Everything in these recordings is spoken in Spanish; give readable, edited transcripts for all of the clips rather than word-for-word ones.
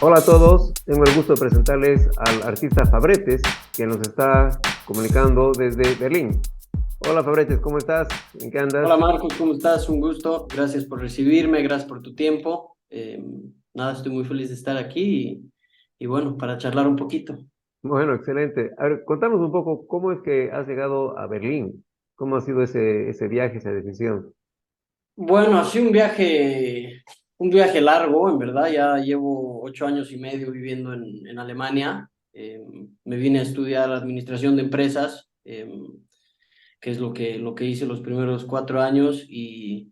Hola a todos, tengo el gusto de presentarles al artista Fabretes, que nos está comunicando desde Berlín. Hola Fabretes, ¿cómo estás? ¿En qué Hola andas? Marcos, ¿cómo estás? Un gusto. Gracias por recibirme, gracias por tu tiempo. Nada, estoy muy feliz de estar aquí y bueno, para charlar un poquito. Bueno, excelente. A ver, contanos un poco cómo es que has llegado a Berlín. ¿Cómo ha sido ese viaje, esa decisión? Bueno, ha sido un viaje largo, en verdad. Ya llevo 8 años y medio viviendo en Alemania. Me vine a estudiar administración de empresas, que es lo que hice los primeros 4 años y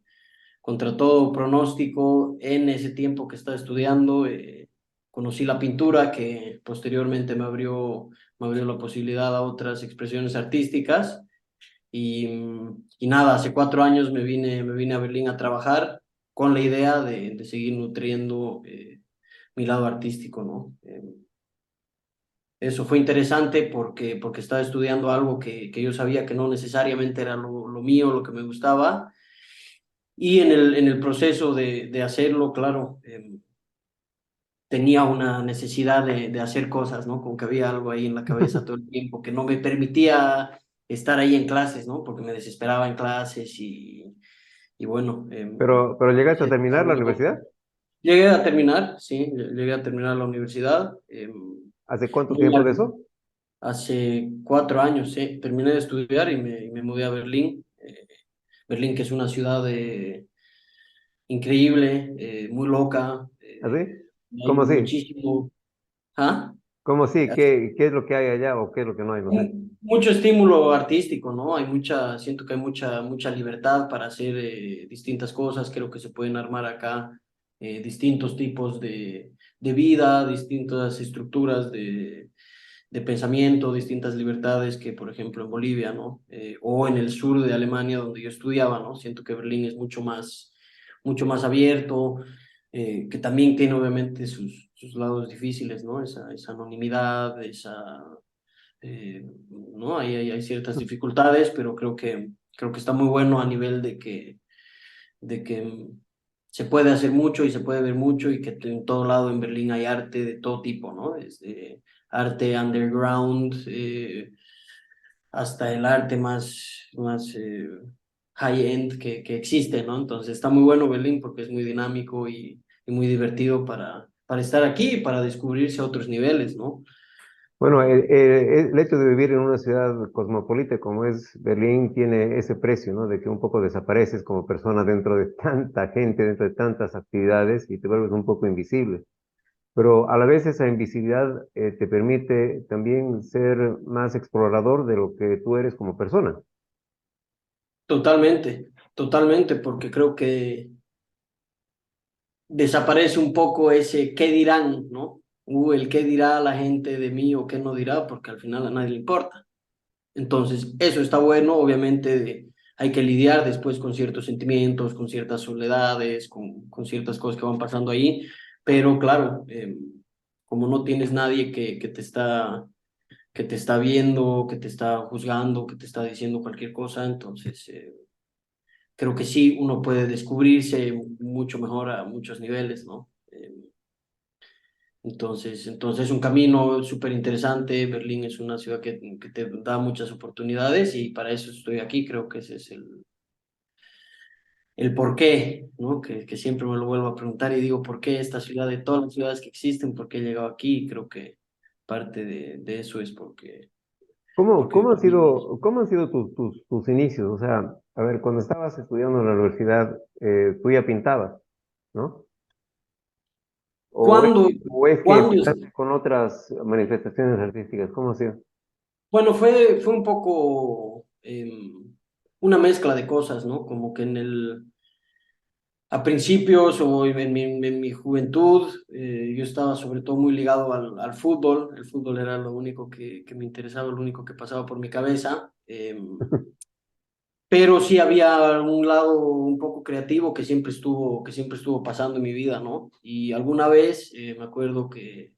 contra todo pronóstico, en ese tiempo que estaba estudiando, conocí la pintura que posteriormente me abrió la posibilidad a otras expresiones artísticas y nada, hace 4 años me vine a Berlín a trabajar con la idea de seguir nutriendo mi lado artístico, ¿no? Eso fue interesante porque estaba estudiando algo que yo sabía que no necesariamente era lo mío, lo que me gustaba. Y en el proceso de hacerlo, claro, tenía una necesidad de hacer cosas, ¿no? Como que había algo ahí en la cabeza todo el tiempo que no me permitía estar ahí en clases, ¿no? Porque me desesperaba en clases y bueno, Pero ¿llegaste a terminar la universidad? llegué a terminar, sí, llegué a terminar la universidad. ¿Hace cuánto Muy tiempo de mal. eso? Hace 4 años, sí, terminé de estudiar y me mudé a Berlín. Berlín, que es una ciudad increíble, muy loca. ¿Así? Hay ¿Cómo así? muchísimo. ¿Ah? ¿Cómo así? ¿Qué es lo que hay allá o qué es lo que no hay? No sé. Mucho estímulo artístico, ¿no? Siento que hay mucha libertad para hacer distintas cosas. Creo que se pueden armar acá distintos tipos de vida, distintas estructuras de pensamiento, distintas libertades que, por ejemplo, en Bolivia, ¿no? O en el sur de Alemania, donde yo estudiaba, ¿no? Siento que Berlín es mucho más abierto, que también tiene obviamente sus lados difíciles, ¿no? Esa anonimidad, ¿no? Hay ciertas dificultades, pero creo que está muy bueno a nivel de que se puede hacer mucho y se puede ver mucho y que en todo lado en Berlín hay arte de todo tipo, ¿no? Desde arte underground hasta el arte más high-end que existe, ¿no? Entonces está muy bueno Berlín porque es muy dinámico y muy divertido para estar aquí y para descubrirse a otros niveles, ¿no? Bueno, el hecho de vivir en una ciudad cosmopolita como es Berlín tiene ese precio, ¿no? De que un poco desapareces como persona dentro de tanta gente, dentro de tantas actividades y te vuelves un poco invisible. Pero a la vez esa invisibilidad te permite también ser más explorador de lo que tú eres como persona. Totalmente, totalmente, porque creo que desaparece un poco ese qué dirán, ¿no? El qué dirá la gente de mí o qué no dirá, porque al final a nadie le importa. Entonces, eso está bueno, obviamente hay que lidiar después con ciertos sentimientos, con ciertas soledades, con ciertas cosas que van pasando ahí, pero claro, como no tienes nadie que te está viendo, que te está juzgando, que te está diciendo cualquier cosa, entonces creo que sí, uno puede descubrirse mucho mejor a muchos niveles, ¿no? Entonces es un camino súper interesante. Berlín es una ciudad que te da muchas oportunidades y para eso estoy aquí. Creo que ese es el por qué, ¿no? Que siempre me lo vuelvo a preguntar y digo, ¿por qué esta ciudad de todas las ciudades que existen? ¿Por qué he llegado aquí? Y creo que parte de eso es ¿Cómo, porque cómo han sido tus inicios? O sea, a ver, cuando estabas estudiando en la universidad, tú ya pintabas, ¿no? cuando, O es que cuando, empezaste con otras manifestaciones artísticas? ¿Cómo ha sido? bueno, fue un poco una mezcla de cosas, ¿no? Como que a principios o en mi juventud, yo estaba sobre todo muy ligado al fútbol. El fútbol era lo único que me interesaba, lo único que pasaba por mi cabeza. Pero sí había un lado un poco creativo que siempre estuvo pasando en mi vida, ¿no? Y alguna vez me acuerdo que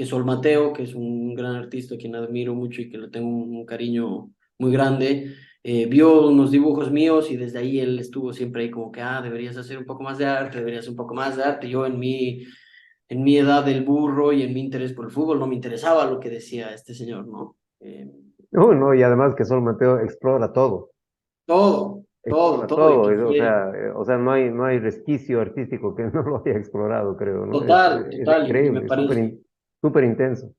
Sol Mateo, que es un gran artista a quien admiro mucho y que le tengo un cariño muy grande, vio unos dibujos míos y desde ahí él estuvo siempre ahí como que, deberías hacer un poco más de arte, deberías hacer un poco más de arte. Yo en mí en mi edad del burro y en mi interés por el fútbol no me interesaba lo que decía este señor, ¿no? No, y además que Sol Mateo explora todo, explora Todo, y todo, que fue o sea, no hay resquicio artístico que no lo haya explorado, creo, ¿no? Es total, y me increíble, parece, súper intenso.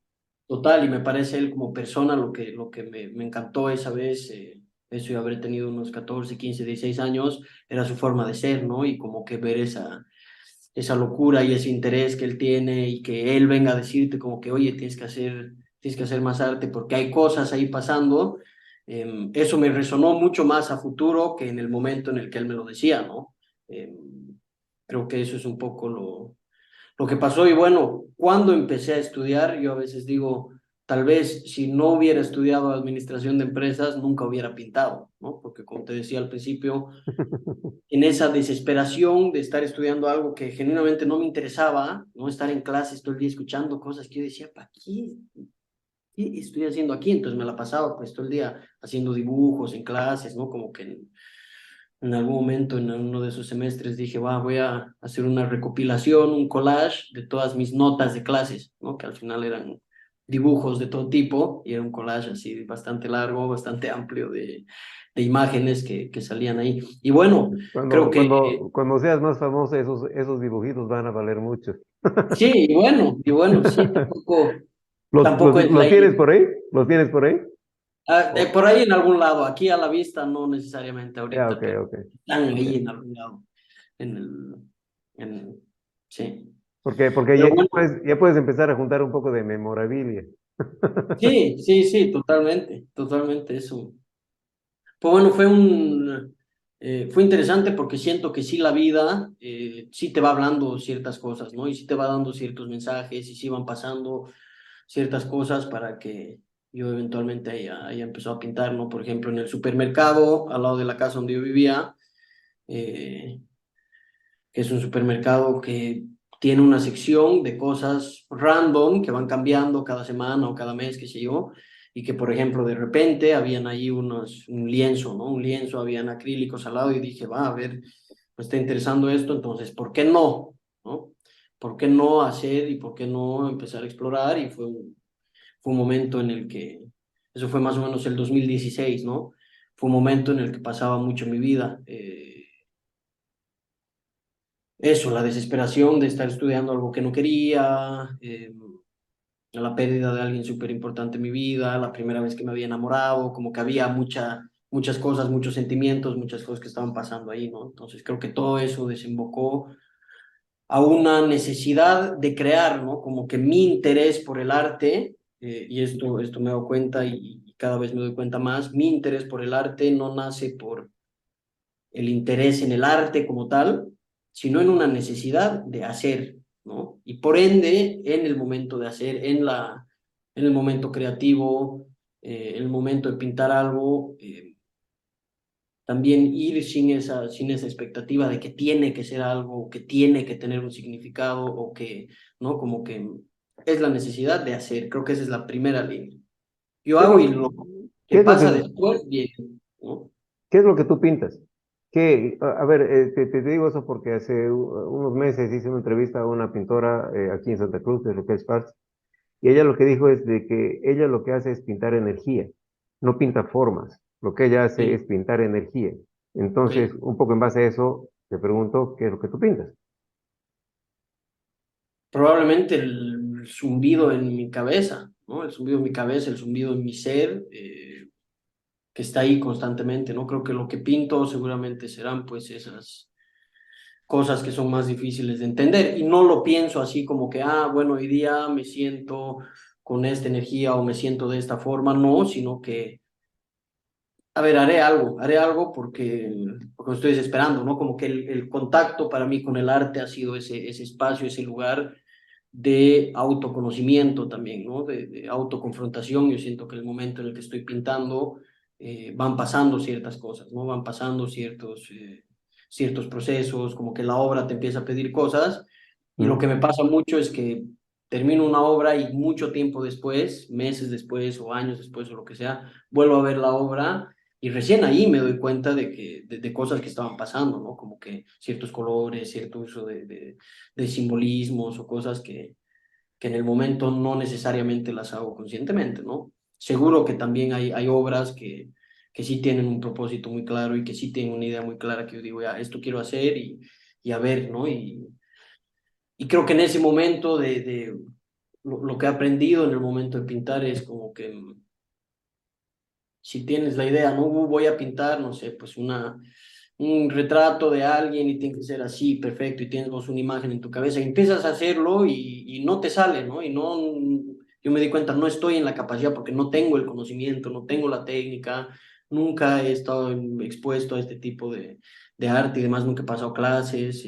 total, y me parece él como persona lo que me encantó esa vez, eso yo habré tenido unos 14 15 16 años, era su forma de ser, ¿no? Y como que ver esa locura y ese interés que él tiene y que él venga a decirte como que, oye, tienes que hacer más arte porque hay cosas ahí pasando, eso me resonó mucho más a futuro que en el momento en el que él me lo decía, ¿no? Eh, Creo que eso es un poco lo que pasó. Y bueno, cuando empecé a estudiar, yo a veces digo, tal vez si no hubiera estudiado administración de empresas, nunca hubiera pintado, ¿no? Porque como te decía al principio, en esa desesperación de estar estudiando algo que genuinamente no me interesaba, no estar en clases todo el día escuchando cosas que yo decía, ¿para qué? ¿Qué estoy haciendo aquí? Entonces me la pasaba pues todo el día haciendo dibujos en clases, ¿no? Como que en algún momento en uno de esos semestres dije, va, voy a hacer una recopilación, un collage de todas mis notas de clases, ¿no? Que al final eran dibujos de todo tipo y era un collage así bastante largo, bastante amplio de imágenes que salían ahí. Y bueno, creo que Cuando seas más famoso, esos dibujitos van a valer mucho. sí, y bueno, sí, tampoco es la Los tienes idea. por ahí? ¿Los tienes por ahí? Ah, Oh, por ahí en algún lado, aquí a la vista no necesariamente ya, ahorita, ok, pero ok. están Ok. ahí en algún lado, en el, sí. Porque Pero ya, bueno, ya puedes empezar a juntar un poco de memorabilia. sí, totalmente, totalmente eso. Pues bueno, fue interesante porque siento que sí la vida sí te va hablando ciertas cosas, ¿no? Y sí te va dando ciertos mensajes y sí van pasando ciertas cosas para que yo eventualmente haya empezado a pintar, ¿no? Por ejemplo, en el supermercado, al lado de la casa donde yo vivía, eh, que es un supermercado que tiene una sección de cosas random que van cambiando cada semana o cada mes, qué sé yo, y que, por ejemplo, de repente habían ahí un lienzo, ¿no? Un lienzo, habían acrílicos al lado y dije, va, a ver, me está interesando esto, entonces, ¿por qué no? ¿No? ¿Por qué no hacer y por qué no empezar a explorar? Y fue un momento en el que, eso fue más o menos el 2016, ¿no? Fue un momento en el que pasaba mucho mi vida. Eso, la desesperación de estar estudiando algo que no quería, la pérdida de alguien súper importante en mi vida, la primera vez que me había enamorado, como que había muchas cosas, muchos sentimientos, muchas cosas que estaban pasando ahí, ¿no? Entonces creo que todo eso desembocó a una necesidad de crear, ¿no? Como que mi interés por el arte, y esto me doy cuenta y cada vez me doy cuenta más, mi interés por el arte no nace por el interés en el arte como tal, sino en una necesidad de hacer, ¿no? Y por ende, en el momento de hacer, en el momento creativo, en el momento de pintar algo, también ir sin esa expectativa de que tiene que ser algo, que tiene que tener un significado o que, ¿no? Como que es la necesidad de hacer. Creo que esa es la primera línea. Yo ¿Qué es hago y lo, lo que qué es lo pasa que, después, bien, ¿no? qué es lo que tú pintas? A ver, te digo eso porque hace unos meses hice una entrevista a una pintora aquí en Santa Cruz, de Raquel Sparks, y ella lo que dijo es de que ella lo que hace es pintar energía, no pinta formas. Lo que ella hace es Ok, pintar energía. ok. Entonces, un poco en base a eso, te pregunto, ¿qué es lo que tú pintas? Probablemente el zumbido en mi cabeza, ¿no? El zumbido en mi cabeza, el zumbido en mi ser, que está ahí constantemente, ¿no? Creo que lo que pinto seguramente serán pues esas cosas que son más difíciles de entender y no lo pienso así como que, ah, bueno, hoy día me siento con esta energía o me siento de esta forma, no, sino que, a ver, haré algo porque me estoy desesperando, ¿no? Como que el contacto para mí con el arte ha sido ese espacio, ese lugar de autoconocimiento también, ¿no? De autoconfrontación. Yo siento que el momento en el que estoy pintando van pasando ciertas cosas, ¿no? Van pasando ciertos procesos, como que la obra te empieza a pedir cosas y lo que ¿Mm? me pasa mucho es que termino una obra y mucho tiempo después, meses después o años después o lo que sea, vuelvo a ver la obra Y recién ahí me doy cuenta de cosas que estaban pasando, ¿no? Como que ciertos colores, cierto uso de simbolismos o cosas que en el momento no necesariamente las hago conscientemente, ¿no? Seguro que también hay obras que sí tienen un propósito muy claro y que sí tienen una idea muy clara que yo digo, ya, esto quiero hacer y a ver, ¿no? Y creo que en ese momento de lo que he aprendido en el momento de pintar es como que si tienes la idea, no voy a pintar, no sé, pues un retrato de alguien y tiene que ser así, perfecto, y tienes vos una imagen en tu cabeza y empiezas a hacerlo y no te sale, ¿no? Y no, yo me di cuenta, no estoy en la capacidad porque no tengo el conocimiento, no tengo la técnica, nunca he estado expuesto a este tipo de arte y demás, nunca he pasado clases.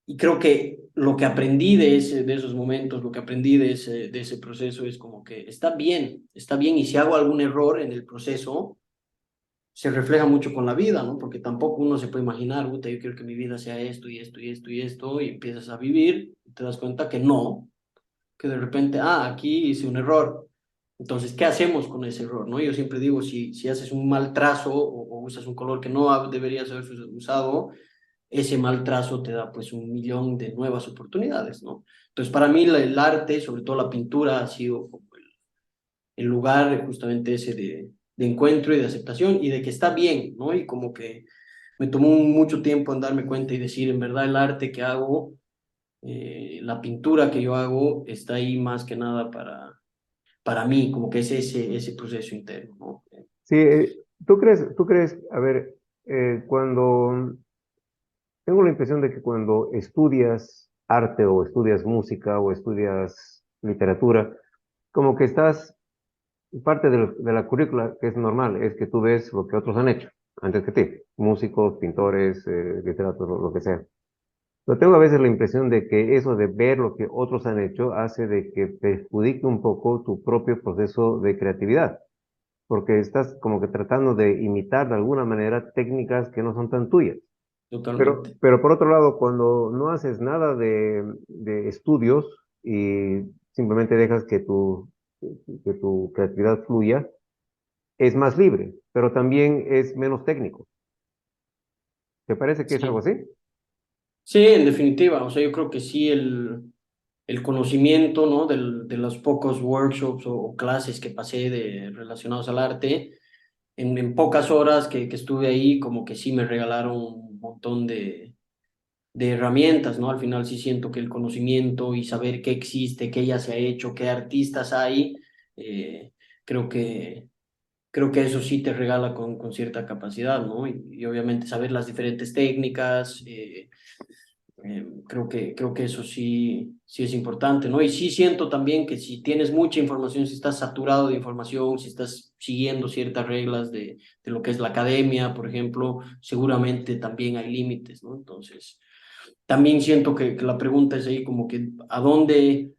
Y creo que lo que aprendí de esos momentos, lo que aprendí de ese proceso es como que está bien, y si hago algún error en el proceso, se refleja mucho con la vida, ¿no? Porque tampoco uno se puede imaginar, puta, yo quiero que mi vida sea esto y esto y esto y esto, y empiezas a vivir y te das cuenta que no, que de repente, aquí hice un error. Entonces, ¿qué hacemos con ese error, no? Yo siempre digo, si haces un mal trazo o usas un color que no deberías haber usado, ese mal trazo te da pues un millón de nuevas oportunidades, ¿no? Entonces, para mí el arte, sobre todo la pintura, ha sido como el lugar justamente ese de encuentro y de aceptación y de que está bien, ¿no? Y como que me tomó mucho tiempo en darme cuenta y decir, en verdad, el arte que hago, la pintura que yo hago, está ahí más que nada para mí, como que es ese proceso interno, ¿no? Sí, tú crees, a ver, cuando, tengo la impresión de que cuando estudias arte o estudias música o estudias literatura, como que estás, parte de la currícula que es normal, es que tú ves lo que otros han hecho antes que ti, músicos, pintores, literatos, lo que sea. Pero tengo a veces la impresión de que eso de ver lo que otros han hecho hace de que perjudique un poco tu propio proceso de creatividad, porque estás como que tratando de imitar de alguna manera técnicas que no son tan tuyas. Totalmente. Pero por otro lado, cuando no haces nada de estudios y simplemente dejas que tu creatividad fluya, es más libre, pero también es menos técnico. ¿Te parece que es algo Sí. así? Sí, en definitiva, o sea, yo creo que sí el conocimiento, ¿no? De los pocos workshops o clases que pasé relacionados al arte, en pocas horas que estuve ahí, como que sí me regalaron un montón de herramientas, ¿no? Al final sí siento que el conocimiento y saber qué existe, qué ya se ha hecho, qué artistas hay, eh, creo que, creo que eso sí te regala con cierta capacidad, ¿no? Y obviamente saber las diferentes técnicas. Creo que eso sí, sí es importante, ¿no? Y sí siento también que si tienes mucha información, si estás saturado de información, si estás siguiendo ciertas reglas de lo que es la academia, por ejemplo, seguramente también hay límites, ¿no? Entonces, también siento que la pregunta es ahí como que ¿a dónde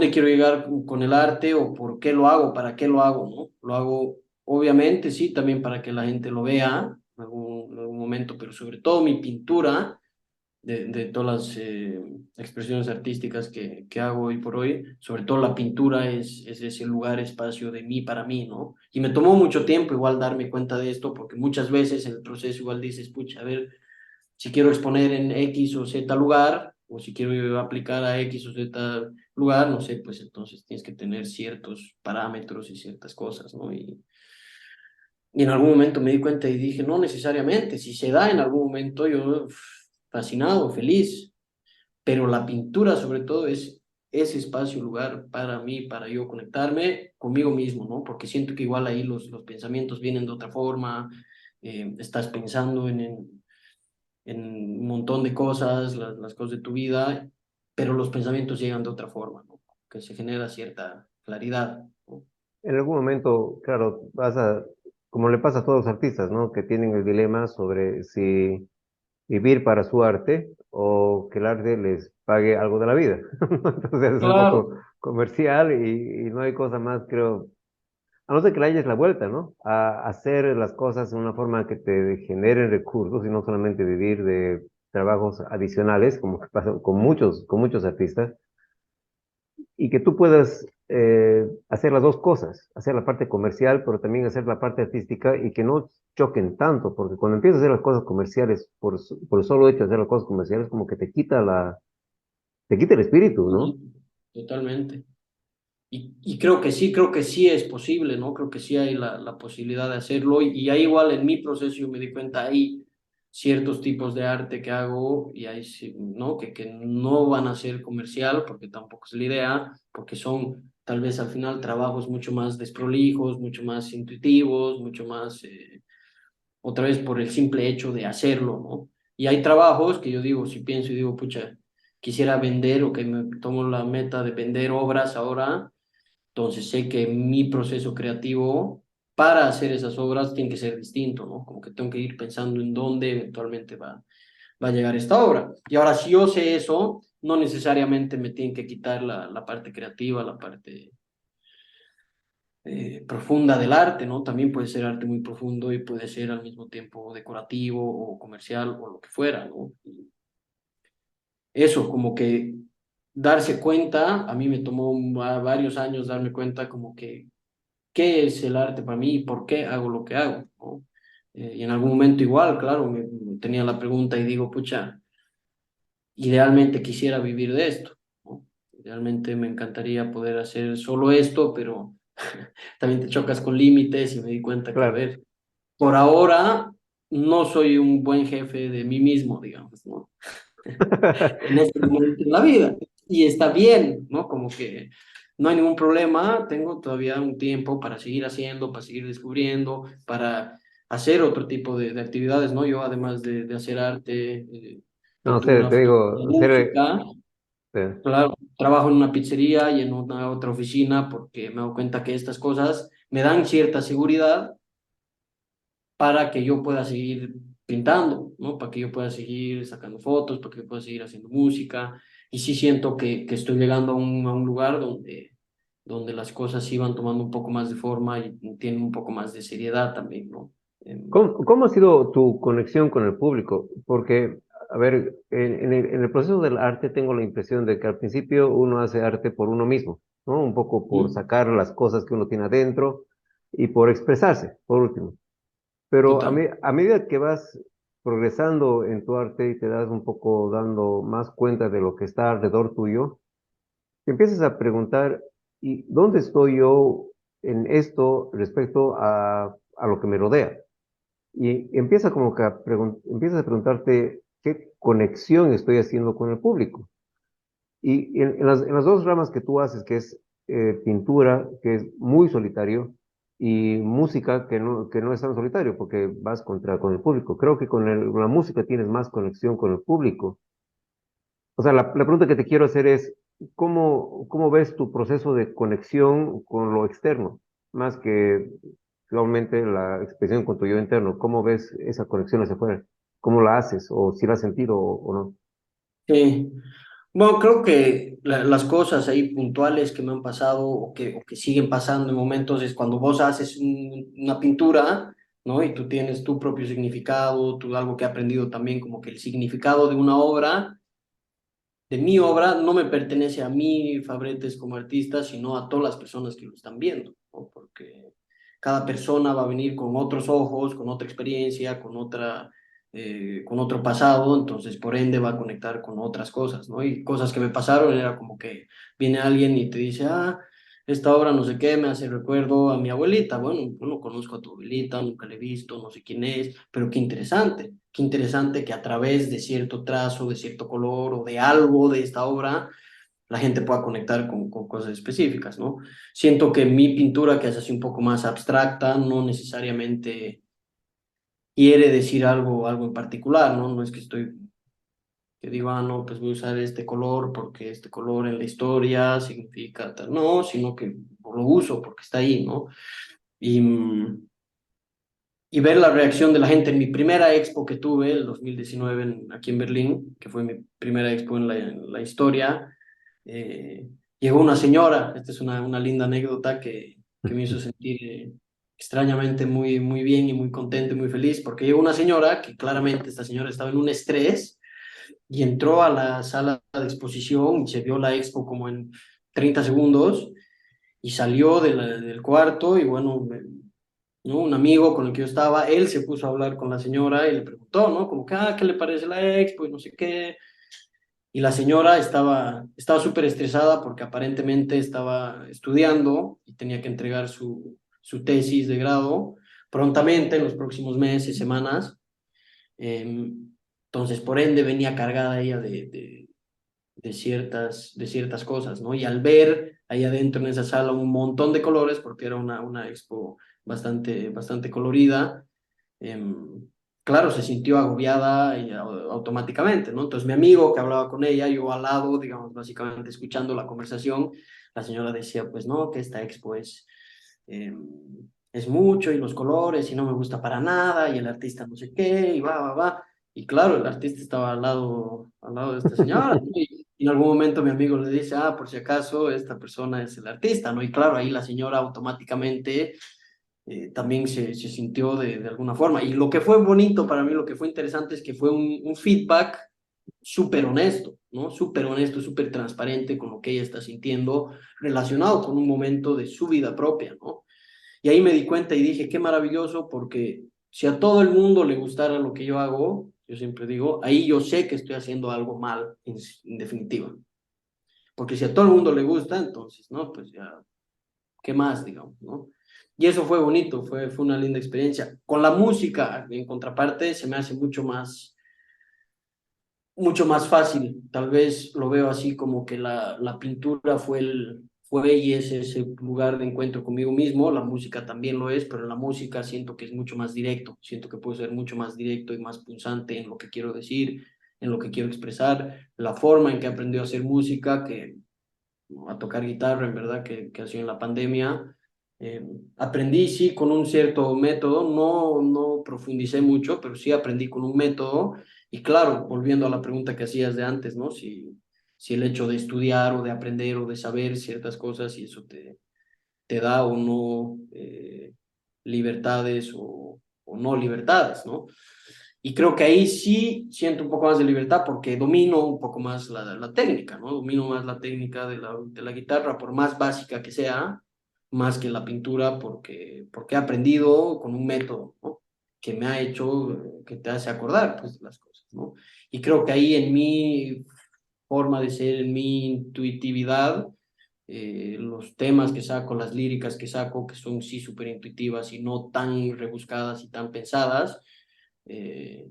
quiero llegar con el arte o por qué lo hago, para qué lo hago, ¿no? Lo hago, obviamente, sí, también para que la gente lo vea en algún momento, pero sobre todo mi pintura de todas las expresiones artísticas que hago hoy por hoy, sobre todo la pintura es ese lugar, espacio de mí para mí, ¿no? Y me tomó mucho tiempo igual darme cuenta de esto, porque muchas veces en el proceso igual dices, pucha, a ver, si quiero exponer en X o Z lugar, o si quiero aplicar a X o Z lugar, no sé, pues entonces tienes que tener ciertos parámetros y ciertas cosas, ¿no? Y en algún momento me di cuenta y dije, no necesariamente, si se da en algún momento, yo fascinado, feliz, pero la pintura sobre todo es ese espacio, lugar para mí, para yo conectarme conmigo mismo, ¿no? Porque siento que igual ahí los pensamientos vienen de otra forma, estás pensando en un montón de cosas, las cosas de tu vida, pero los pensamientos llegan de otra forma, ¿no? Que se genera cierta claridad, ¿no? En algún momento, claro, como le pasa a todos los artistas, ¿no? Que tienen el dilema sobre si vivir para su arte o que el arte les pague algo de la vida. Entonces es un poco Claro. comercial y no hay cosa más, creo, a no ser que le hayas la vuelta, ¿no? A hacer las cosas de una forma que te generen recursos y no solamente vivir de trabajos adicionales, como que pasa con muchos artistas. y que tú puedas hacer las dos cosas, hacer la parte comercial, pero también hacer la parte artística y que no choquen tanto, porque cuando empiezas a hacer las cosas comerciales por el solo hecho de hacer las cosas comerciales, como que te quita el espíritu, ¿no? Totalmente. Y creo que sí es posible, ¿no? Creo que sí hay la posibilidad de hacerlo. Y ahí igual en mi proceso yo me di cuenta, hay ciertos tipos de arte que hago y hay, ¿no? Que no van a ser comercial, porque tampoco es la idea, porque son tal vez al final trabajos mucho más desprolijos, mucho más intuitivos, mucho más, otra vez por el simple hecho de hacerlo, ¿no? Y hay trabajos que yo digo, si pienso y digo, pucha, quisiera vender o que me tomo la meta de vender obras ahora, entonces sé que mi proceso creativo para hacer esas obras tiene que ser distinto, ¿no? Como que tengo que ir pensando en dónde eventualmente va a llegar esta obra. Y ahora, si yo sé eso, no necesariamente me tienen que quitar la parte creativa, la parte profunda del arte, ¿no? También puede ser arte muy profundo y puede ser al mismo tiempo decorativo o comercial o lo que fuera, ¿no? Y eso, como que darse cuenta, a mí me tomó varios años darme cuenta como que qué es el arte para mí y por qué hago lo que hago, ¿no? Y en algún momento igual, claro, tenía la pregunta y digo, pucha, idealmente quisiera vivir de esto, ¿no? Idealmente me encantaría poder hacer solo esto, pero también te chocas con límites y me di cuenta que, a Claro. ver, por ahora no soy un buen jefe de mí mismo, digamos, ¿no? En este momento en la vida. Y está bien, ¿no? Como que no hay ningún problema, tengo todavía un tiempo para seguir haciendo, para seguir descubriendo, para hacer otro tipo de actividades, ¿no? Yo además de hacer arte, No sé, te fotógrafo, digo, hacer, música, eh, claro, trabajo en una pizzería y en una otra oficina porque me doy cuenta que estas cosas me dan cierta seguridad para que yo pueda seguir pintando, ¿no? Para que yo pueda seguir sacando fotos, para que yo pueda seguir haciendo música. Y sí siento que estoy llegando a un lugar donde las cosas sí van tomando un poco más de forma y tienen un poco más de seriedad también, ¿no? ¿cómo ha sido tu conexión con el público? Porque, a ver, en el proceso del arte tengo la impresión de que al principio uno hace arte por uno mismo, ¿no? Un poco por Mm, sacar las cosas que uno tiene adentro y por expresarse, por último. Pero total. a medida que vas progresando en tu arte y te das un poco dando más cuenta de lo que está alrededor tuyo, te empiezas a preguntar, ¿y dónde estoy yo en esto respecto a lo que me rodea? Y empieza como que empiezas a preguntarte qué conexión estoy haciendo con el público. Y en las dos ramas que tú haces, que es pintura, que es muy solitario, y música, que no es tan solitario, porque vas con el público. Creo que con la música tienes más conexión con el público. O sea, la pregunta que te quiero hacer es, ¿cómo ves tu proceso de conexión con lo externo? Más que realmente la expresión con tu yo interno. ¿Cómo ves esa conexión hacia afuera? ¿Cómo la haces? ¿O si la has sentido o no? Sí. Bueno, creo que las cosas ahí puntuales que me han pasado o que siguen pasando en momentos es cuando vos haces una pintura, ¿no? Y tú tienes tu propio significado, tú algo que he aprendido también, como que el significado de una obra, de mi obra, no me pertenece a mí, Fabretes, como artista, sino a todas las personas que lo están viendo, ¿no? Porque cada persona va a venir con otros ojos, con otra experiencia, con otro pasado, entonces por ende va a conectar con otras cosas, ¿no? Y cosas que me pasaron era como que viene alguien y te dice, ah, esta obra no sé qué, me hace recuerdo a mi abuelita. Bueno, yo no conozco a tu abuelita, nunca la he visto, no sé quién es, pero qué interesante que a través de cierto trazo, de cierto color o de algo de esta obra, la gente pueda conectar con cosas específicas, ¿no? Siento que mi pintura, que es así un poco más abstracta, no necesariamente quiere decir algo en particular, ¿no? No es que que digo, ah, no, pues voy a usar este color porque este color en la historia significa tal, no, sino que lo uso porque está ahí, ¿no? Y, y ver la reacción de la gente en mi primera expo que tuve, el 2019 aquí en Berlín, que fue mi primera expo en la historia, llegó una señora, esta es una linda anécdota que me hizo sentir extrañamente muy bien y muy contento y muy feliz, porque llegó una señora que claramente esta señora estaba en un estrés y entró a la sala de exposición y se vio la expo como en 30 segundos y salió del cuarto y bueno, ¿no? Un amigo con el que yo estaba, él se puso a hablar con la señora y le preguntó, ¿no? Como que, ¿qué le parece la expo? Y no sé qué. Y la señora estaba súper estresada porque aparentemente estaba estudiando y tenía que entregar su tesis de grado prontamente en los próximos meses, semanas. Entonces, por ende, venía cargada ella de ciertas cosas, ¿no? Y al ver ahí adentro en esa sala un montón de colores, porque era una expo bastante colorida, claro, se sintió agobiada y automáticamente, ¿no? Entonces mi amigo que hablaba con ella, yo al lado, digamos, básicamente escuchando la conversación, la señora decía, pues no, que esta expo es mucho y los colores y no me gusta para nada y el artista no sé qué y va. Y claro, el artista estaba al lado de esta señora, ¿no? Y en algún momento mi amigo le dice, por si acaso, esta persona es el artista, ¿no? Y claro, ahí la señora automáticamente también se sintió de alguna forma. Y lo que fue bonito para mí, lo que fue interesante es que fue un feedback súper honesto, ¿no? Súper honesto, súper transparente con lo que ella está sintiendo, relacionado con un momento de su vida propia, ¿no? Y ahí me di cuenta y dije, qué maravilloso, porque si a todo el mundo le gustara lo que yo hago, yo siempre digo, ahí yo sé que estoy haciendo algo mal, en definitiva. Porque si a todo el mundo le gusta, entonces, ¿no? Pues ya, ¿qué más, digamos, no? Y eso fue bonito, fue una linda experiencia. Con la música, en contraparte, se me hace mucho más fácil. Tal vez lo veo así como que la pintura fue y es ese lugar de encuentro conmigo mismo. La música también lo es, pero en la música siento que es mucho más directo. Siento que puedo ser mucho más directo y más punzante en lo que quiero decir, en lo que quiero expresar. La forma en que he aprendido a hacer música, a tocar guitarra, en verdad, que ha sido en la pandemia. Eh, Aprendí, sí, con un cierto método, no profundicé mucho, pero sí aprendí con un método. Y claro, volviendo a la pregunta que hacías de antes, ¿no? Si el hecho de estudiar o de aprender o de saber ciertas cosas, y eso te da o no libertades o no libertades, ¿no? Y creo que ahí sí siento un poco más de libertad porque domino un poco más la técnica, ¿no? Domino más la técnica de la guitarra, por más básica que sea, más que la pintura, porque he aprendido con un método, ¿no? Que me ha hecho, que te hace acordar, pues, de las cosas, ¿no? Y creo que ahí en mi forma de ser, en mi intuitividad, los temas que saco, las líricas que saco, que son sí súper intuitivas y no tan rebuscadas y tan pensadas, eh,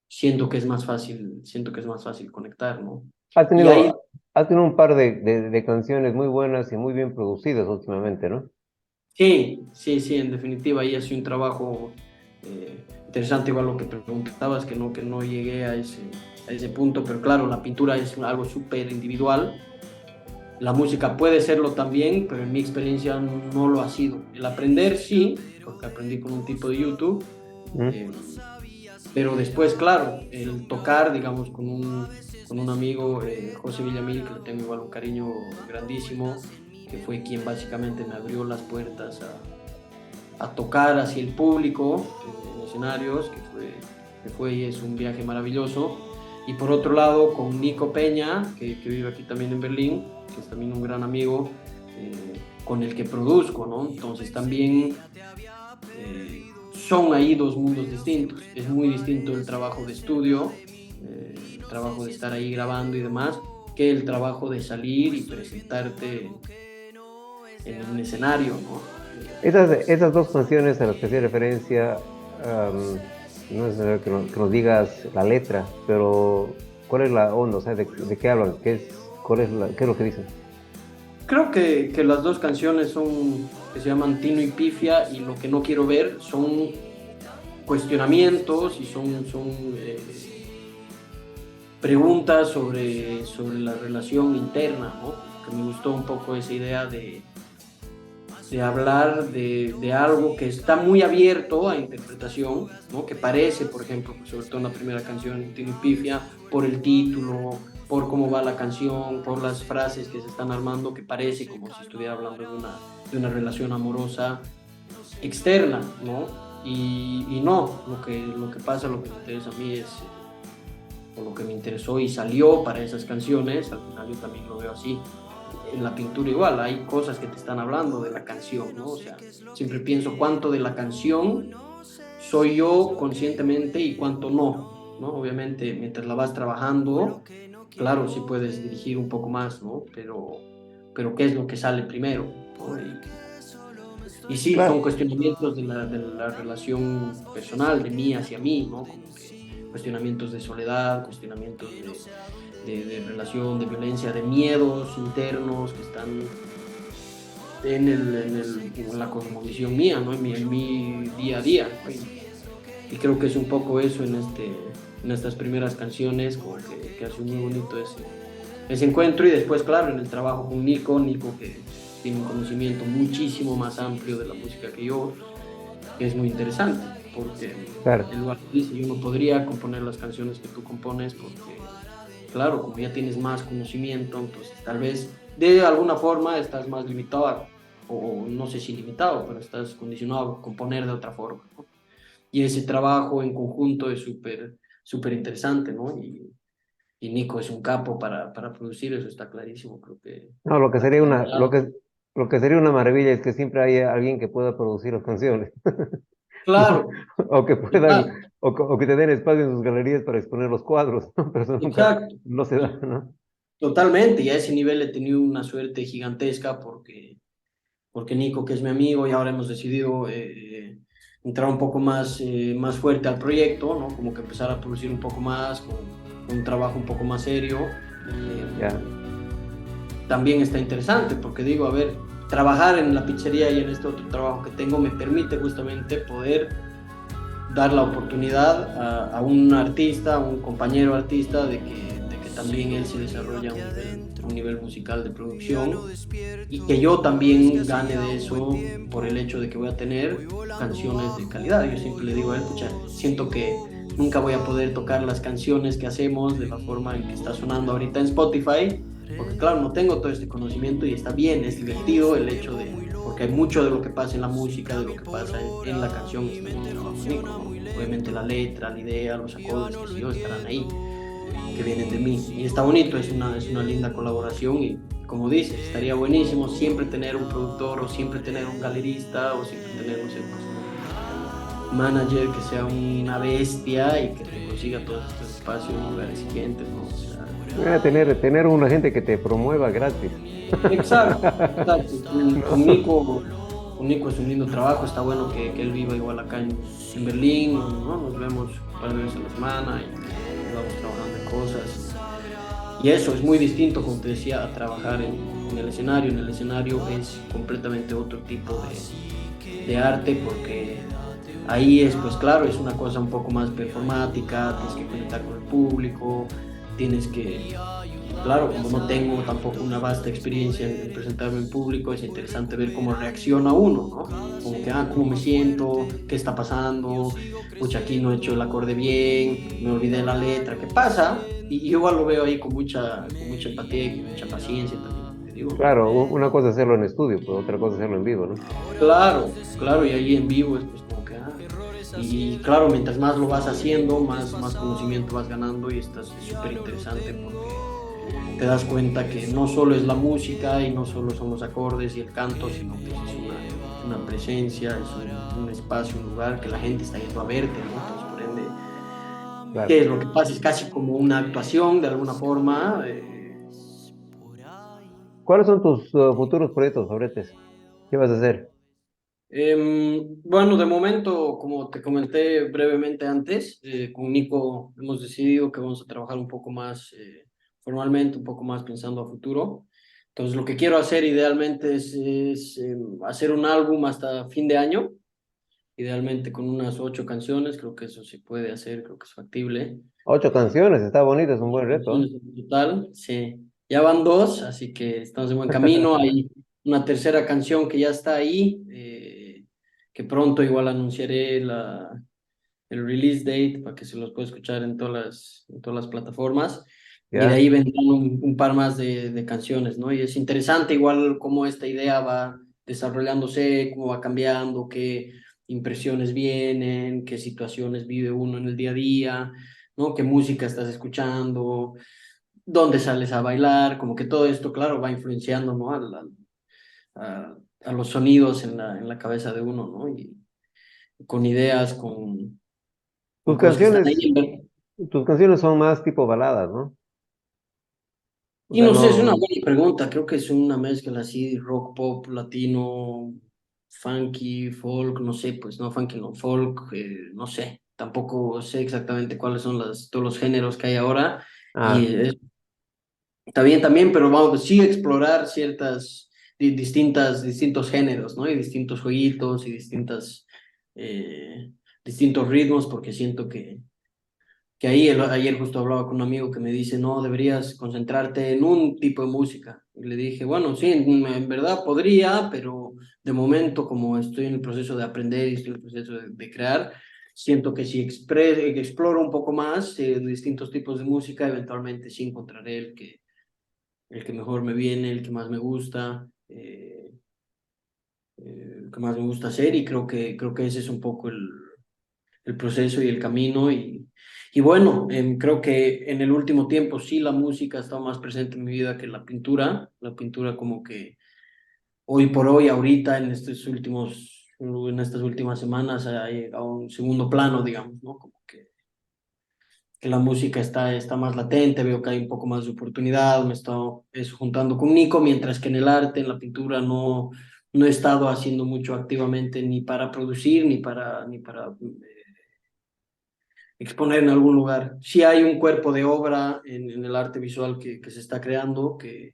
siento que es más fácil conectar, ¿no? Ha Y ahí, tenido, ha tenido un par de canciones muy buenas y muy bien producidas últimamente, ¿no? sí, en definitiva, ahí hace un trabajo interesante, igual lo que preguntabas, que no llegué a ese punto, pero claro, la pintura es algo súper individual. La música puede serlo también, pero en mi experiencia no lo ha sido. El aprender sí, porque aprendí con un tipo de YouTube, Mm. eh, pero después, claro, el tocar, digamos, con un amigo, José Villamil, que le tengo igual un cariño grandísimo, que fue quien básicamente me abrió las puertas a tocar hacia el público en escenarios, que fue y es un viaje maravilloso. Y por otro lado, con Nico Peña, que vive aquí también en Berlín, que es también un gran amigo, con el que produzco, ¿no? Entonces también son ahí dos mundos distintos. Es muy distinto el trabajo de estudio, el trabajo de estar ahí grabando y demás, que el trabajo de salir y presentarte en un escenario, ¿no? Esas dos canciones a las que hacía referencia, no es necesario que nos digas la letra, pero ¿cuál es la onda? O sea, de qué hablan? ¿Qué es lo que dicen? Creo que las dos canciones que se llaman Tino y Pifia y Lo que no quiero ver son cuestionamientos y son preguntas sobre la relación interna, ¿no? Que me gustó un poco esa idea de hablar de algo que está muy abierto a interpretación, ¿no? Que parece, por ejemplo, sobre todo en la primera canción, Tino y Pifia, por el título, por cómo va la canción, por las frases que se están armando, que parece como si estuviera hablando de una relación amorosa externa, ¿no? Y no, lo que pasa, lo que me interesa a mí es, o lo que me interesó y salió para esas canciones, al final yo también lo veo así, en la pintura igual, hay cosas que te están hablando de la canción, ¿no? O sea, siempre pienso cuánto de la canción soy yo conscientemente y cuánto no, ¿no? Obviamente, mientras la vas trabajando, claro, sí puedes dirigir un poco más, ¿no? Pero ¿qué es lo que sale primero? ¿No? Y sí, son Claro, cuestionamientos de la relación personal, de mí hacia mí, ¿no? Como que cuestionamientos de soledad, cuestionamientos de relación, de violencia, de miedos internos que están en la cosmovisión mía, ¿no? En mi día a día, ¿no? Y creo que es un poco eso en estas primeras canciones, como que hace muy bonito ese encuentro. Y después, claro, en el trabajo con Nico que tiene un conocimiento muchísimo más amplio de la música que yo, que es muy interesante, porque claro. él lo dice, yo no podría componer las canciones que tú compones, porque, claro, como ya tienes más conocimiento, entonces tal vez de alguna forma estás más limitado, o no sé si limitado, pero estás condicionado a componer de otra forma, ¿no? Y ese trabajo en conjunto es súper interesante, ¿no? Y Nico es un capo para producir, eso está clarísimo, creo que No, lo que la sería calidad. lo que sería una maravilla es que siempre haya alguien que pueda producir las canciones, ¿no? Claro, O que puedan, total, o que te den espacio en sus galerías para exponer los cuadros, ¿no? Pero eso nunca, exacto. no se da, Y ¿no? totalmente, y a ese nivel he tenido una suerte gigantesca porque Nico, que es mi amigo, y ahora hemos decidido entrar un poco más fuerte al proyecto, ¿no? Como que empezar a producir un poco más, con un trabajo un poco más serio. Ya, También está interesante, porque digo, a ver, trabajar en la pizzería y en este otro trabajo que tengo me permite justamente poder dar la oportunidad a un artista, a un compañero artista, de que también él se desarrolla a un nivel musical de producción y que yo también gane de eso por el hecho de que voy a tener canciones de calidad. Yo siempre le digo a él, pucha, siento que nunca voy a poder tocar las canciones que hacemos de la forma en que está sonando ahorita en Spotify, porque claro, no tengo todo este conocimiento y está bien, es divertido el hecho de, porque hay mucho de lo que pasa en la música, de lo que pasa en la canción, está en el trabajo único, ¿no? Obviamente la letra, la idea, los acordes, que sí, yo, estarán ahí, que vienen de mí. Y está bonito, es una linda colaboración y como dices, estaría buenísimo siempre tener un productor o siempre tener un galerista o siempre tener, no sé, pues, un manager que sea una bestia y que te consiga todos estos espacios en lugares siguientes, ¿no? O sea, tener una gente que te promueva gratis. exacto, exacto. ¿No? Con Nico es un lindo trabajo, está bueno que él viva igual acá en Berlín, ¿no? Nos vemos un par de veces a la semana y vamos trabajando en cosas. Y eso es muy distinto, como te decía, a trabajar en el escenario. En el escenario es completamente otro tipo de arte porque ahí es, pues claro, es una cosa un poco más performática, tienes que conectar con el público, tienes que, claro, como no tengo tampoco una vasta experiencia en presentarme en público, es interesante ver cómo reacciona uno, ¿no? Como que, cómo me siento, qué está pasando, pucha, aquí no he hecho el acorde bien, me olvidé la letra, ¿qué pasa? Y igual lo veo ahí con mucha empatía y con mucha paciencia también, te digo, ¿no? Claro, una cosa es hacerlo en estudio, pero otra cosa es hacerlo en vivo, ¿no? Claro, claro, y ahí en vivo es pues como que, y claro, mientras más lo vas haciendo, más conocimiento vas ganando y estás súper interesante porque te das cuenta que no solo es la música y no solo son los acordes y el canto, sino que es una presencia, es un espacio, un lugar que la gente está yendo a verte, ¿no? Entonces, por ende, Claro. ¿qué es lo que pasa? Es casi como una actuación de alguna forma. ¿Cuáles son tus futuros proyectos, Fabretes? ¿Qué vas a hacer? Bueno, de momento, como te comenté brevemente antes, con Nico hemos decidido que vamos a trabajar un poco más formalmente, un poco más pensando a futuro. Entonces, lo que quiero hacer idealmente es hacer un álbum hasta fin de año, idealmente con unas 8 canciones, creo que eso se puede hacer, creo que es factible. 8 canciones, está bonito, es un buen reto, ¿eh? Canciones en total, sí. Ya van dos, así que estamos en buen camino. Hay una tercera canción que ya está ahí, que pronto igual anunciaré el release date para que se los pueda escuchar en todas las plataformas. Y de ¿Ya? ahí vendrán un par más de canciones, ¿no? Y es interesante igual cómo esta idea va desarrollándose, cómo va cambiando, qué impresiones vienen, qué situaciones vive uno en el día a día, ¿no? Qué música estás escuchando, dónde sales a bailar, como que todo esto, claro, va influenciando, ¿no? A los sonidos en la cabeza de uno, ¿no? Y con ideas, con Tus cosas que están canciones, ahí. tus canciones son más tipo baladas, ¿no? O Y sea, no sé, es una no. buena pregunta. Creo que es una mezcla así, rock, pop, latino, funky, folk, no sé, pues no, funky no, folk, no sé. Tampoco sé exactamente cuáles son todos los géneros que hay ahora. Y Ah, está bien también, pero vamos, sí explorar distintos géneros, ¿no? Y distintos jueguitos y eh, distintos ritmos, porque siento que ahí ayer justo hablaba con un amigo que me dice, no, deberías concentrarte en un tipo de música. Y le dije, bueno, sí, en verdad podría, pero de momento como estoy en el proceso de aprender y estoy en el proceso de crear, siento que si exploro un poco más distintos tipos de música, eventualmente sí encontraré el que mejor me viene, el que más me gusta. El que más me gusta hacer y creo que ese es un poco el proceso y el camino y bueno, creo que en el último tiempo sí la música ha estado más presente en mi vida que la pintura como que hoy por hoy, ahorita, en estas últimas semanas ha llegado a un segundo plano, digamos, ¿no? Como que la música está más latente, veo que hay un poco más de oportunidad, me he estado eso, juntando con Nico, mientras que en el arte, en la pintura, no he estado haciendo mucho activamente ni para producir, ni para exponer en algún lugar. Sí hay un cuerpo de obra en el arte visual que se está creando, que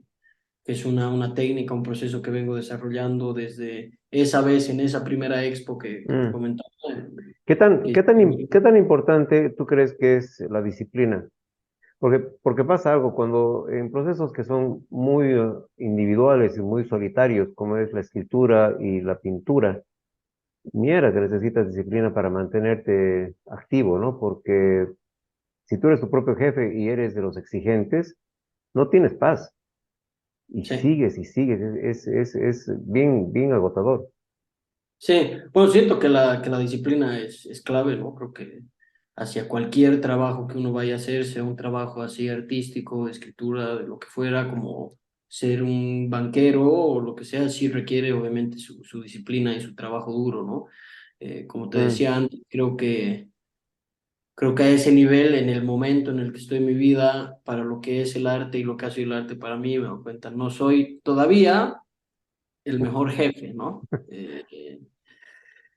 es una técnica, un proceso que vengo desarrollando desde esa vez, en esa primera expo que te mm. comentaba. ¿Qué Que, tan, qué tan importante tú crees que es la disciplina? Porque pasa algo cuando en procesos que son muy individuales y muy solitarios, como es la escritura y la pintura, mira que necesitas disciplina para mantenerte activo, ¿no? Porque si tú eres tu propio jefe y eres de los exigentes, no tienes paz sí. y sigues, es bien, bien agotador. Sí, bueno, siento que la disciplina es clave, ¿no? Creo que hacia cualquier trabajo que uno vaya a hacer, sea un trabajo así artístico, de escritura, de lo que fuera, como ser un banquero o lo que sea, sí requiere obviamente su disciplina y su trabajo duro, ¿no? Como te Mm, decía antes, creo que a ese nivel, en el momento en el que estoy en mi vida, para lo que es el arte y lo que ha sido el arte para mí, me doy cuenta, no soy todavía el mejor jefe, ¿no?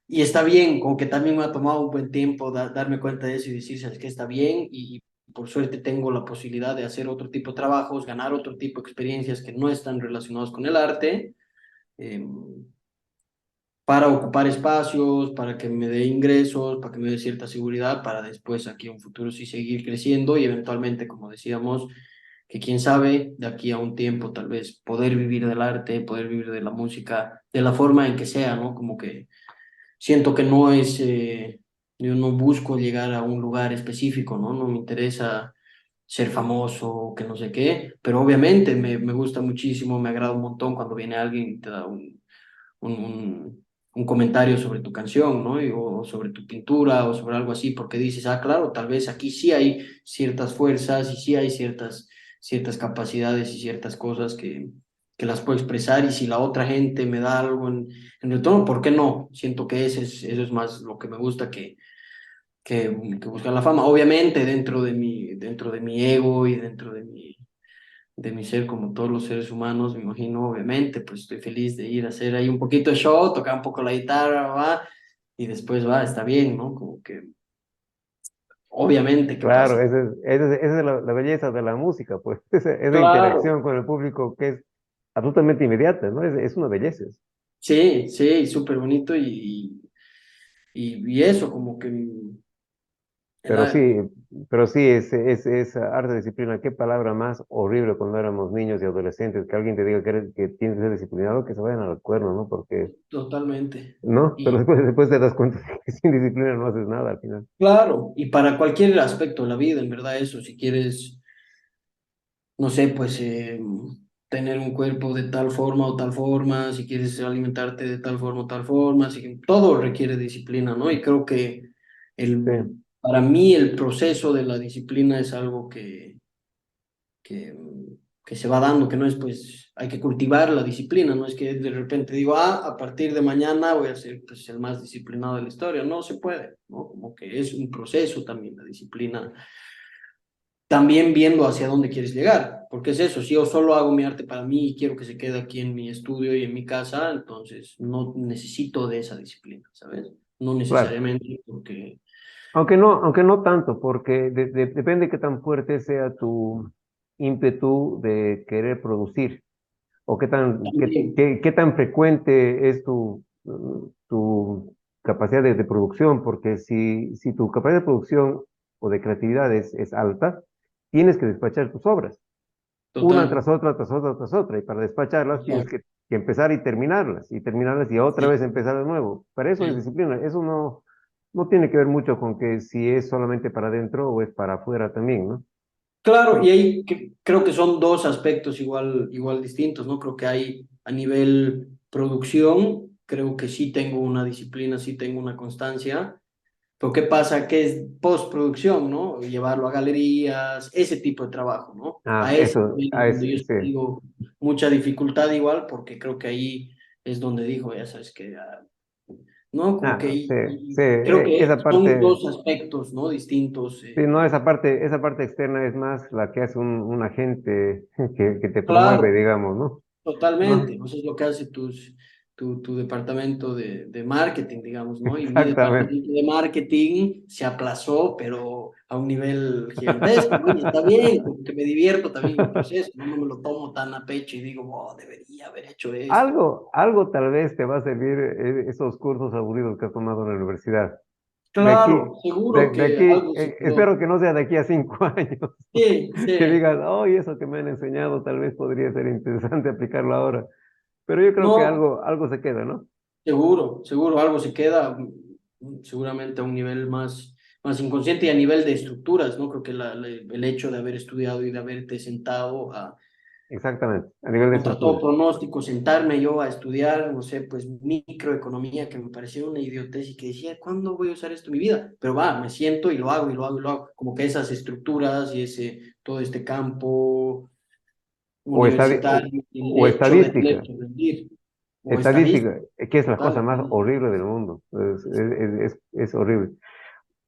Y está bien, como que también me ha tomado un buen tiempo darme cuenta de eso y decir, ¿sabes qué? Está bien y por suerte tengo la posibilidad de hacer otro tipo de trabajos, ganar otro tipo de experiencias que no están relacionados con el arte, eh, para ocupar espacios, para que me dé ingresos, para que me dé cierta seguridad, para después aquí en un futuro sí seguir creciendo y eventualmente, como decíamos, que quién sabe, de aquí a un tiempo tal vez poder vivir del arte, poder vivir de la música, de la forma en que sea, ¿no? Como que siento que no es, yo no busco llegar a un lugar específico, ¿no? No me interesa ser famoso o que no sé qué, pero obviamente me gusta muchísimo, me agrada un montón cuando viene alguien y te da un, un, un comentario sobre tu canción, ¿no? O sobre tu pintura o sobre algo así, porque dices, ah, claro, tal vez aquí sí hay ciertas fuerzas y sí hay ciertas capacidades y ciertas cosas que las puedo expresar y si la otra gente me da algo en retorno, ¿por qué no? Siento que eso es más lo que me gusta que buscar la fama. Obviamente dentro de mi ego y dentro de mi ser, como todos los seres humanos, me imagino, obviamente, pues estoy feliz de ir a hacer ahí un poquito de show, tocar un poco la guitarra, va, y después va, está bien, ¿no? Como que, obviamente que claro, pasa. esa es la belleza de la música, pues, esa Claro, interacción con el público que es absolutamente inmediata, ¿no? Es una belleza. sí, sí, súper bonito y eso, como que el, Pero a- sí, es arte disciplina. Qué palabra más horrible cuando éramos niños y adolescentes, que alguien te diga que tienes que ser disciplinado, que se vayan al cuerno, ¿no? Porque, totalmente. ¿no? Pero Y después te das cuenta de que sin disciplina no haces nada al final. claro, y para cualquier aspecto de la vida, en verdad, eso, si quieres no sé, pues tener un cuerpo de tal forma o tal forma, si quieres alimentarte de tal forma o tal forma, así que todo requiere disciplina, ¿no? Y creo que Sí. para mí el proceso de la disciplina es algo que, que se va dando, que no es pues, hay que cultivar la disciplina, no es que de repente digo, a partir de mañana voy a ser pues, el más disciplinado de la historia, no se puede, ¿no? Como que es un proceso también la disciplina, también viendo hacia dónde quieres llegar, porque es eso, si yo solo hago mi arte para mí y quiero que se quede aquí en mi estudio y en mi casa, entonces no necesito de esa disciplina, ¿sabes? No Claro. necesariamente porque... Aunque no tanto, porque depende qué tan fuerte sea tu ímpetu de querer producir, o También, qué tan frecuente es tu capacidad de producción, porque si tu capacidad de producción o de creatividad es alta, tienes que despachar tus obras, una total, tras otra, tras otra, tras otra, y para despacharlas tienes total, que empezar y terminarlas y otra vez sí, empezar de nuevo. Para eso es sí. disciplina, eso no tiene que ver mucho con que si es solamente para adentro o es para afuera también, ¿no? Claro, y ahí creo que son dos aspectos igual distintos, ¿no? Creo que hay a nivel producción, creo que sí tengo una disciplina, sí tengo una constancia, pero ¿qué pasa? Que es postproducción, ¿no? Llevarlo a galerías, ese tipo de trabajo, ¿no? Ah, A ese eso, nivel es ah, donde yo sí. digo mucha dificultad igual, porque creo que ahí es donde dijo, ya sabes que ¿no? Como que Ah, sí, sí, creo que esa son parte, dos aspectos, ¿no? Distintos. sí, no, esa parte externa es más la que hace un agente que te promueve, Claro, digamos, ¿no? totalmente. ¿No? Eso es lo que hace tu departamento de marketing, digamos, ¿no? Y mi Exactamente. departamento de marketing se aplazó, pero a un nivel gigantesco, ¿no? Y está bien, porque me divierto también en el proceso, no me lo tomo tan a pecho y digo, oh, debería haber hecho esto. Algo tal vez te va a servir esos cursos aburridos que has tomado en la universidad. De aquí, Claro, seguro de que aquí, algo se espero quedó. que no sea de aquí a 5 años, Sí, que sí. digas, oh, y eso que me han enseñado tal vez podría ser interesante aplicarlo ahora. Pero yo creo que No, algo se queda, ¿no? seguro algo se queda, seguramente a un nivel más inconsciente y a nivel de estructuras, ¿no? Creo que el hecho de haber estudiado y de haberte sentado a Exactamente, a nivel de contra todo estructura. pronóstico, sentarme yo a estudiar, no sé, pues microeconomía, que me parecía una idiotez y que decía, ¿cuándo voy a usar esto en mi vida? Pero va, me siento y lo hago y lo hago y lo hago. Como que esas estructuras y todo este campo O, estadi- o, universitario, el o hecho de estadística. tener que rendir, o estadística, Estadística, que es la cosa total. más horrible del mundo. Es horrible.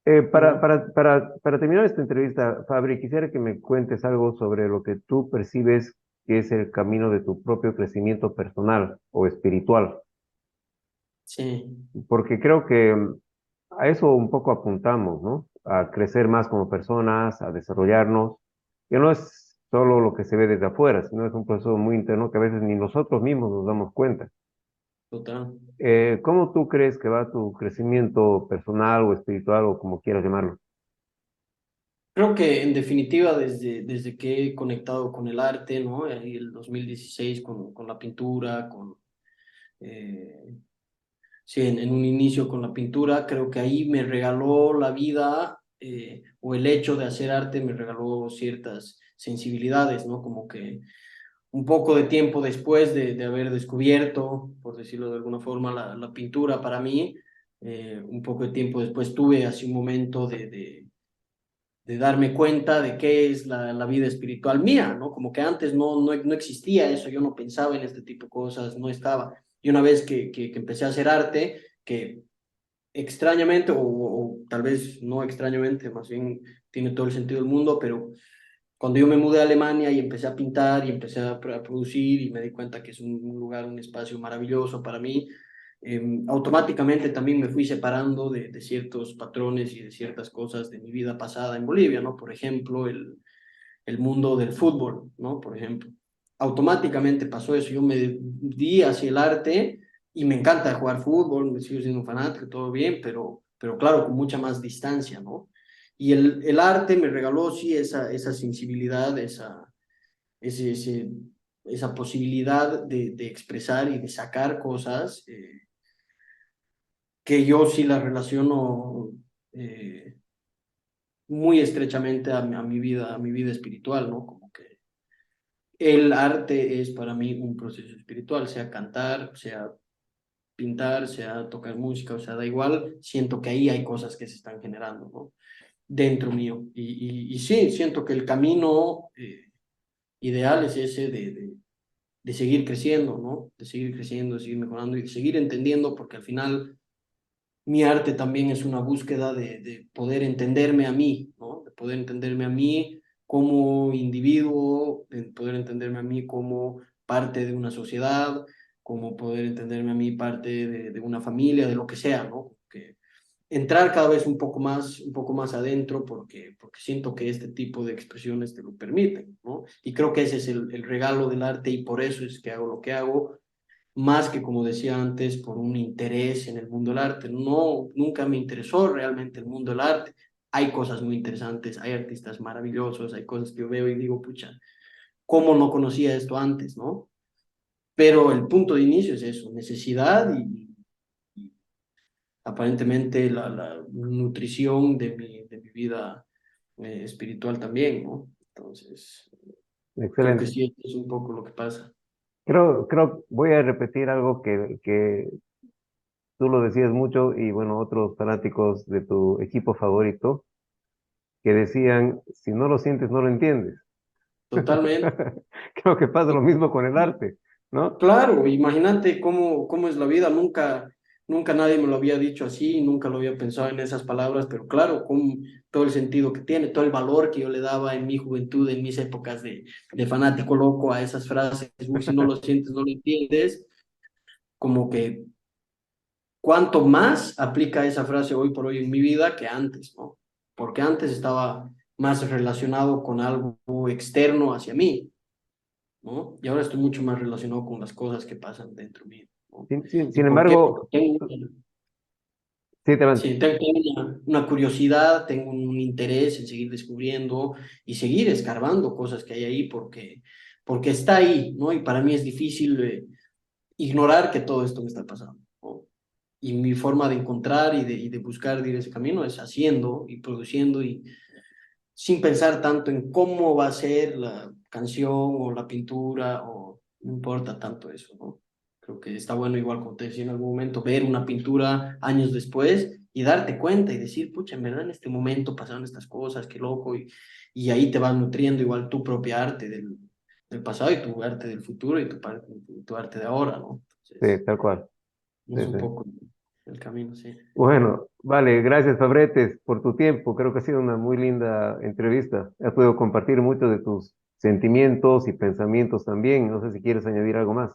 Ujú. Para terminar esta entrevista, Fabri, quisiera que me cuentes algo sobre lo que tú percibes que es el camino de tu propio crecimiento personal o espiritual, Sí, porque creo que a eso un poco apuntamos, ¿no? A crecer más como personas, a desarrollarnos, que no es solo lo que se ve desde afuera, sino es un proceso muy interno que a veces ni nosotros mismos nos damos cuenta. total. ¿Cómo tú crees que va tu crecimiento personal o espiritual o como quieras llamarlo? Creo que en definitiva desde que he conectado con el arte, ¿no? Ahí el 2016 con la pintura, eh, sí, en un inicio con la pintura, creo que ahí me regaló la vida o el hecho de hacer arte me regaló ciertas sensibilidades, ¿no? Como que un poco de tiempo después de haber descubierto, por decirlo de alguna forma, la pintura para mí, un poco de tiempo después tuve así un momento de darme cuenta de qué es la vida espiritual mía, ¿no? Como que antes no existía eso, yo no pensaba en este tipo de cosas, no estaba. Y una vez que empecé a hacer arte, que extrañamente, o tal vez no extrañamente, más bien tiene todo el sentido del mundo, pero cuando yo me mudé a Alemania y empecé a pintar y empecé a producir y me di cuenta que es un lugar, un espacio maravilloso para mí, automáticamente también me fui separando de ciertos patrones y de ciertas cosas de mi vida pasada en Bolivia, ¿no? Por ejemplo, el mundo del fútbol, ¿no? Por ejemplo. Automáticamente pasó eso, yo me di hacia el arte y me encanta jugar fútbol, me sigo siendo un fanático, todo bien, pero claro, con mucha más distancia, ¿no? Y el arte me regaló, sí, esa sensibilidad, ese, ese, esa posibilidad de expresar y de sacar cosas que yo sí las relaciono eh, muy estrechamente a mi vida espiritual, ¿no? Como que el arte es para mí un proceso espiritual, sea cantar, sea pintar, sea tocar música, o sea, da igual, siento que ahí hay cosas que se están generando, ¿no? Dentro mío. Y sí, siento que el camino ideal es ese de seguir creciendo, ¿no? De seguir creciendo, de seguir mejorando y de seguir entendiendo, porque al final mi arte también es una búsqueda de poder entenderme a mí, ¿no? De poder entenderme a mí como individuo, de poder entenderme a mí como parte de una sociedad, como poder entenderme a mí parte de una familia, de lo que sea, ¿no? Que entrar cada vez un poco más adentro, porque siento que este tipo de expresiones te lo permiten, ¿no? Y creo que ese es el regalo del arte y por eso es que hago lo que hago, más que, como decía antes, por un interés en el mundo del arte. No, nunca me interesó realmente el mundo del arte. Hay cosas muy interesantes, hay artistas maravillosos, hay cosas que yo veo y digo, pucha, ¿cómo no conocía esto antes, no? Pero el punto de inicio es eso, necesidad y aparentemente la nutrición de mi vida espiritual también, ¿no? Entonces, creo que Excelente. sí, es un poco lo que pasa. Voy a repetir algo que tú lo decías mucho y bueno, otros fanáticos de tu equipo favorito que decían, si no lo sientes, no lo entiendes. Totalmente. Creo que pasa lo mismo con el arte, ¿no? Claro, imagínate cómo es la vida, nunca nadie me lo había dicho así, nunca lo había pensado en esas palabras, pero claro, con todo el sentido que tiene, todo el valor que yo le daba en mi juventud, en mis épocas de fanático loco a esas frases, uy, si no lo sientes, no lo entiendes, como que cuánto más aplica esa frase hoy por hoy en mi vida que antes, ¿no? Porque antes estaba más relacionado con algo externo hacia mí, ¿no? Y ahora estoy mucho más relacionado con las cosas que pasan dentro mío, ¿no? ¿Y Sin por qué? Porque embargo, sí, te van. sí, tengo una curiosidad, tengo un interés en seguir descubriendo y seguir escarbando cosas que hay ahí porque está ahí, ¿no? Y para mí es difícil ignorar que todo esto me está pasando, ¿no? Y mi forma de encontrar y de buscar de ir ese camino es haciendo y produciendo y sin pensar tanto en cómo va a ser la canción o la pintura o no importa tanto eso, ¿no? Creo que está bueno igual como te decía en algún momento ver una pintura años después y darte cuenta y decir, pucha, en verdad en este momento pasaron estas cosas, qué loco, y ahí te vas nutriendo igual tu propia arte del pasado y tu arte del futuro y tu arte de ahora, ¿no? Sí, Entonces, tal cual. Sí, es un sí. poco el camino, sí. Bueno, vale, gracias Fabretes por tu tiempo. Creo que ha sido una muy linda entrevista. Has podido compartir mucho de tus sentimientos y pensamientos también. No sé si quieres añadir algo más.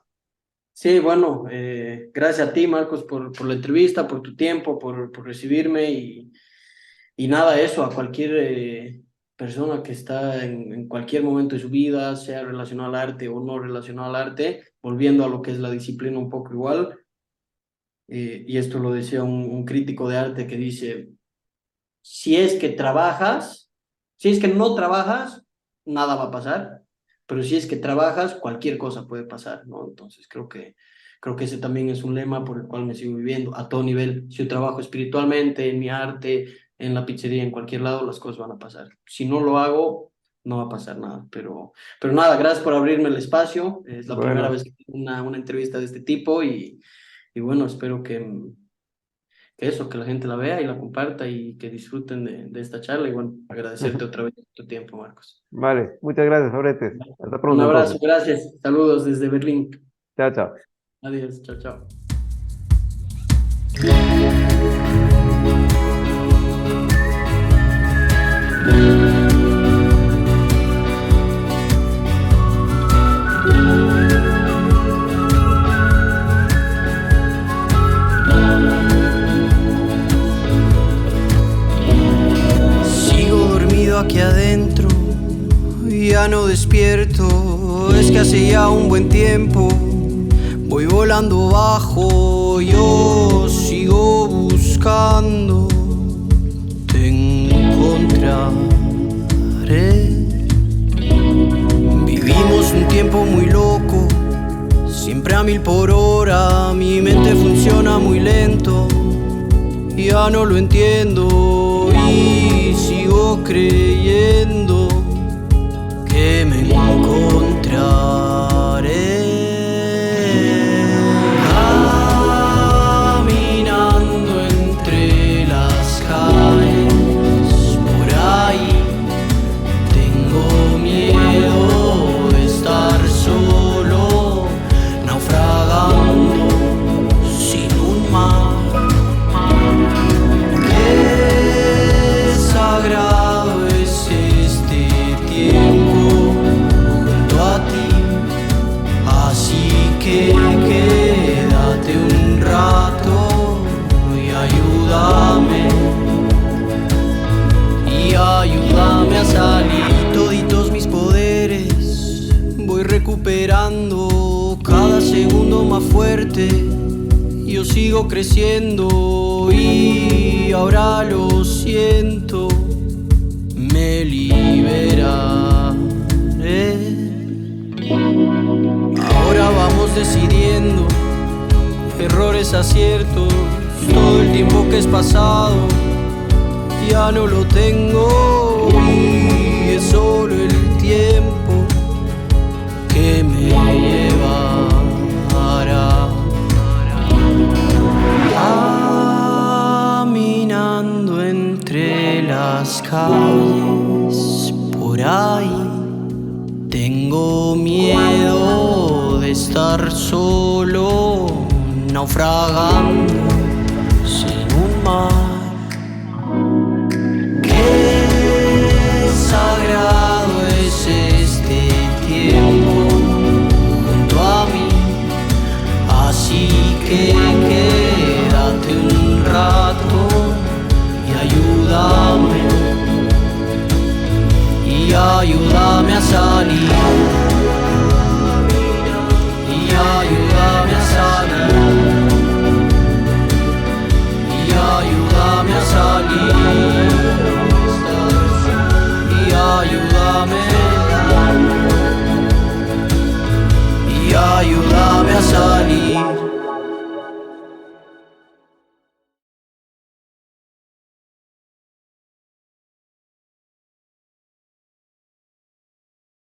Sí, bueno, gracias a ti, Marcos, por la entrevista, por tu tiempo, por recibirme y nada, eso, a cualquier persona que está en cualquier momento de su vida, sea relacionado al arte o no relacionado al arte, volviendo a lo que es la disciplina un poco igual, y esto lo decía un crítico de arte que dice, si es que trabajas, si es que no trabajas, nada va a pasar, pero si es que trabajas, cualquier cosa puede pasar, ¿no? Entonces creo que ese también es un lema por el cual me sigo viviendo a todo nivel. Si yo trabajo espiritualmente, en mi arte, en la pizzería, en cualquier lado, las cosas van a pasar. Si no lo hago, no va a pasar nada, pero nada, gracias por abrirme el espacio. Es la primera Bueno, vez que tengo una entrevista de este tipo y bueno, espero que eso, que la gente la vea y la comparta y que disfruten de esta charla. Y bueno, agradecerte otra vez tu tiempo, Marcos. vale, muchas gracias Fabretes. Hasta Un pronto abrazo, entonces. gracias. Saludos desde Berlín. Chao, chao. Adiós, chao, chao. Sigo dormido aquí adentro, ya no despierto, es que hace ya un buen tiempo voy volando bajo, yo sigo buscando, te encontraré. Vivimos un tiempo muy loco, siempre a 1000 por hora, mi mente funciona muy lento, ya no lo entiendo y sigo creyendo que me encontraré. Caminando entre las calles, por ahí tengo miedo de esperando cada segundo más fuerte. Yo sigo creciendo y ahora lo siento, me liberaré. Ahora vamos decidiendo errores, aciertos, todo el tiempo que es pasado ya no lo tengo y es solo el tiempo que me llevará. Caminando entre las calles por ahí, tengo miedo de estar solo, naufragando sin un mar. Qué sagrado es este tiempo junto a mí, así que quédate un rato y ayúdame a salir y ayúdame.